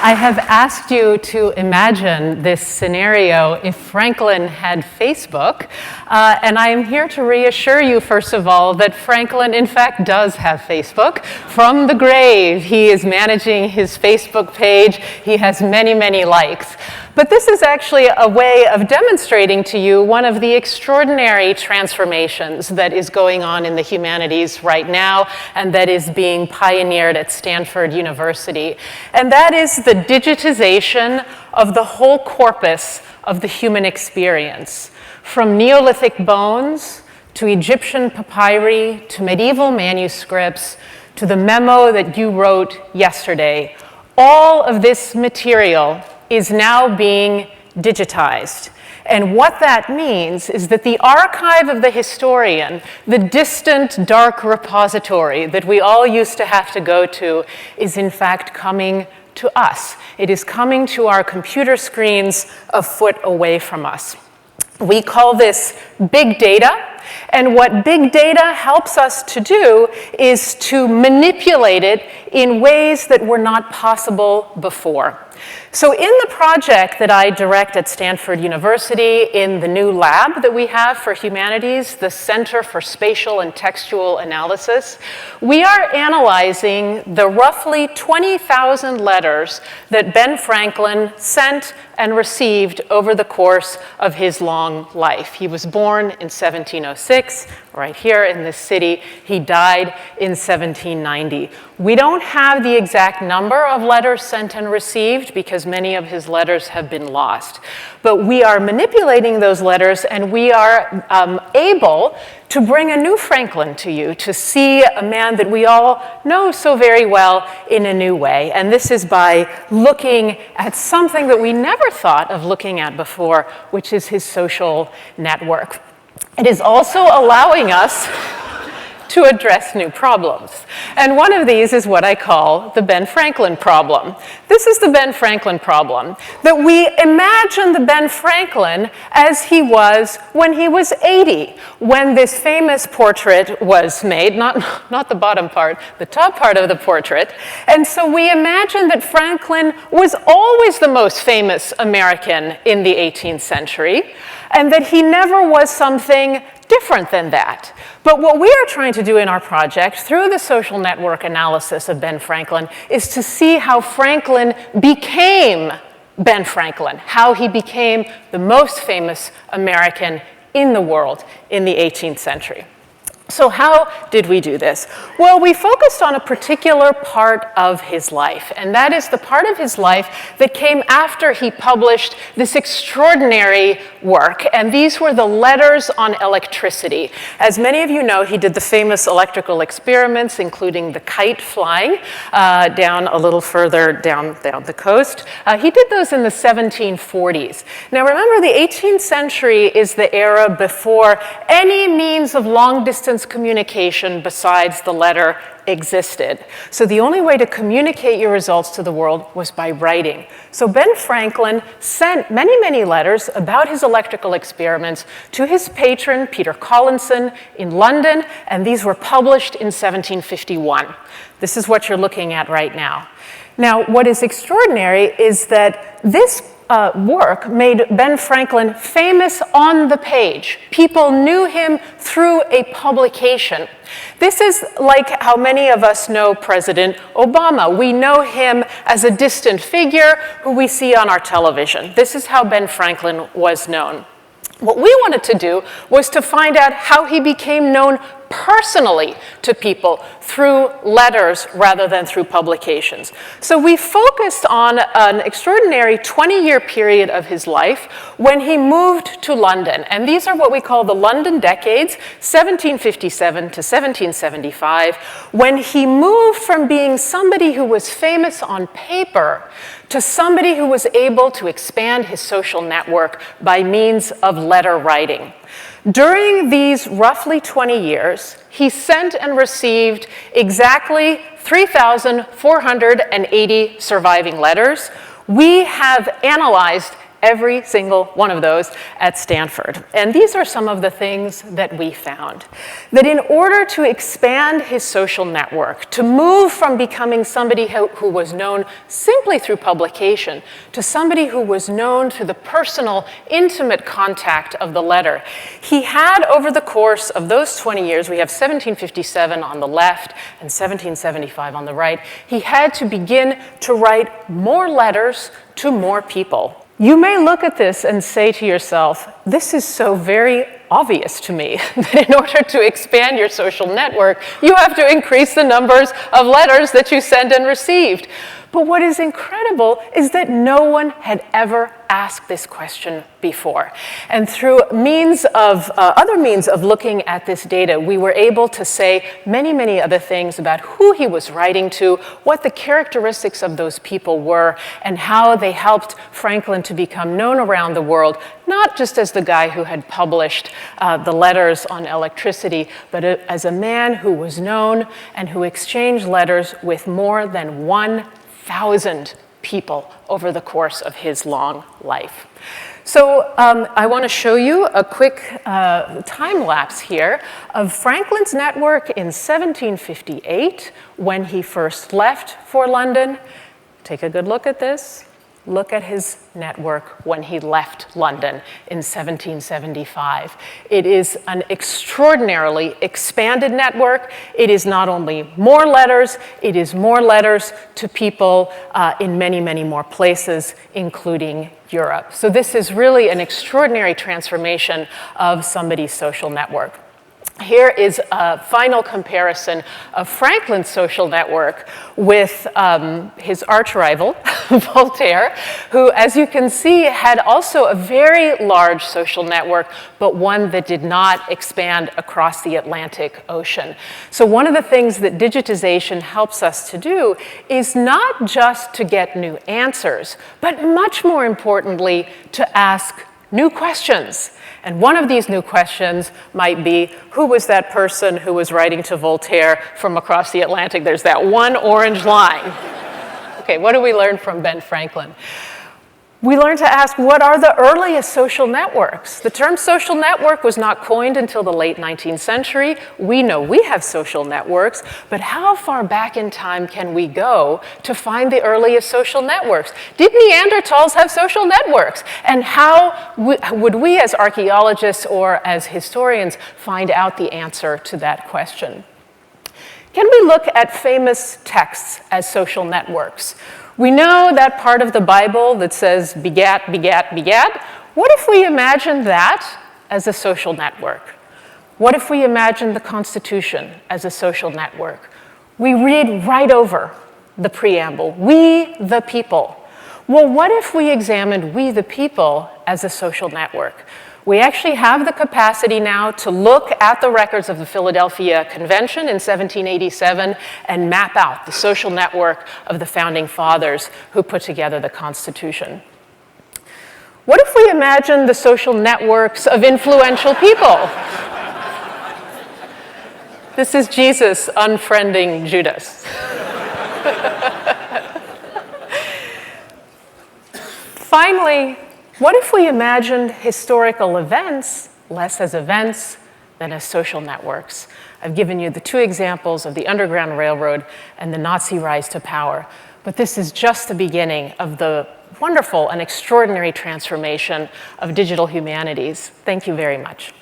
I have asked you to imagine this scenario if Franklin had Facebook, and I am here to reassure you, first of all, that Franklin, in fact, does have Facebook. From the grave, he is managing his Facebook page. He has many, many likes. But this is actually a way of demonstrating to you one of the extraordinary transformations that is going on in the humanities right now and that is being pioneered at Stanford University. And that is the digitization of the whole corpus of the human experience. From Neolithic bones to Egyptian papyri to medieval manuscripts to the memo that you wrote yesterday, all of this material is now being digitized. And what that means is that the archive of the historian, the distant dark repository that we all used to have to go to, is in fact coming to us. It is coming to our computer screens a foot away from us. We call this big data, and what big data helps us to do is to manipulate it in ways that were not possible before. So in the project that I direct at Stanford University, in the new lab that we have for humanities, the Center for Spatial and Textual Analysis, we are analyzing the roughly 20,000 letters that Ben Franklin sent and received over the course of his long life. He was born in 1706, right here in this city. He died in 1790. We don't have the exact number of letters sent and received because many of his letters have been lost. But we are manipulating those letters, and we are able to bring a new Franklin to you, to see a man that we all know so very well in a new way. And this is by looking at something that we never thought of looking at before, which is his social network. It is also allowing us to address new problems. And one of these is what I call the Ben Franklin problem. This is the Ben Franklin problem, that we imagine the Ben Franklin as he was when he was 80, when this famous portrait was made, not the bottom part, the top part of the portrait. And so we imagine that Franklin was always the most famous American in the 18th century, and that he never was something different than that. But what we are trying to do in our project, through the social network analysis of Ben Franklin, is to see how Franklin became Ben Franklin, how he became the most famous American in the world in the 18th century. So how did we do this? Well, we focused on a particular part of his life, and that is the part of his life that came after he published this extraordinary work, and these were the letters on electricity. As many of you know, he did the famous electrical experiments, including the kite flying down a little further down the coast. He did those in the 1740s. Now remember, the 18th century is the era before any means of long-distance communication besides the letter existed. So the only way to communicate your results to the world was by writing. So Ben Franklin sent many, many letters about his electrical experiments to his patron, Peter Collinson, in London, and these were published in 1751. This is what you're looking at right now. Now, what is extraordinary is that this work made Ben Franklin famous on the page. People knew him through a publication. This is like how many of us know President Obama. We know him as a distant figure who we see on our television. This is how Ben Franklin was known. What we wanted to do was to find out how he became known personally to people through letters rather than through publications. So we focused on an extraordinary 20-year period of his life when he moved to London. And these are what we call the London decades, 1757 to 1775, when he moved from being somebody who was famous on paper to somebody who was able to expand his social network by means of letter writing. During these roughly 20 years, he sent and received exactly 3,480 surviving letters. We have analyzed every single one of those at Stanford. And these are some of the things that we found. That in order to expand his social network, to move from becoming somebody who was known simply through publication to somebody who was known through the personal, intimate contact of the letter, he had, over the course of those 20 years, we have 1757 on the left and 1775 on the right, he had to begin to write more letters to more people. You may look at this and say to yourself, this is so very obvious to me that in order to expand your social network, you have to increase the numbers of letters that you send and received. But what is incredible is that no one had ever asked this question before. And through other means of looking at this data, we were able to say many, many other things about who he was writing to, what the characteristics of those people were, and how they helped Franklin to become known around the world, not just as the guy who had published the letters on electricity, but as a man who was known and who exchanged letters with more than 1,000 people over the course of his long life. So I want to show you a quick time lapse here of Franklin's network in 1758 when he first left for London. Take a good look at this. Look at his network when he left London in 1775. It is an extraordinarily expanded network. It is not only more letters, it is more letters to people in many, many more places, including Europe. So this is really an extraordinary transformation of somebody's social network. Here is a final comparison of Franklin's social network with his arch-rival, Voltaire, who, as you can see, had also a very large social network, but one that did not expand across the Atlantic Ocean. So one of the things that digitization helps us to do is not just to get new answers, but much more importantly, to ask new questions. And one of these new questions might be, who was that person who was writing to Voltaire from across the Atlantic? There's that one orange line. Okay, what do we learn from Ben Franklin? We learned to ask, what are the earliest social networks? The term social network was not coined until the late 19th century. We know we have social networks, but how far back in time can we go to find the earliest social networks? Did Neanderthals have social networks? And how would we as archaeologists or as historians find out the answer to that question? Can we look at famous texts as social networks? We know that part of the Bible that says begat, begat, begat. What if we imagine that as a social network? What if we imagine the Constitution as a social network? We read right over the preamble, we the people. Well, what if we examined we the people as a social network? We actually have the capacity now to look at the records of the Philadelphia Convention in 1787 and map out the social network of the founding fathers who put together the Constitution. What if we imagine the social networks of influential people? This is Jesus unfriending Judas. Finally, what if we imagined historical events less as events than as social networks? I've given you the two examples of the Underground Railroad and the Nazi rise to power, but this is just the beginning of the wonderful and extraordinary transformation of digital humanities. Thank you very much.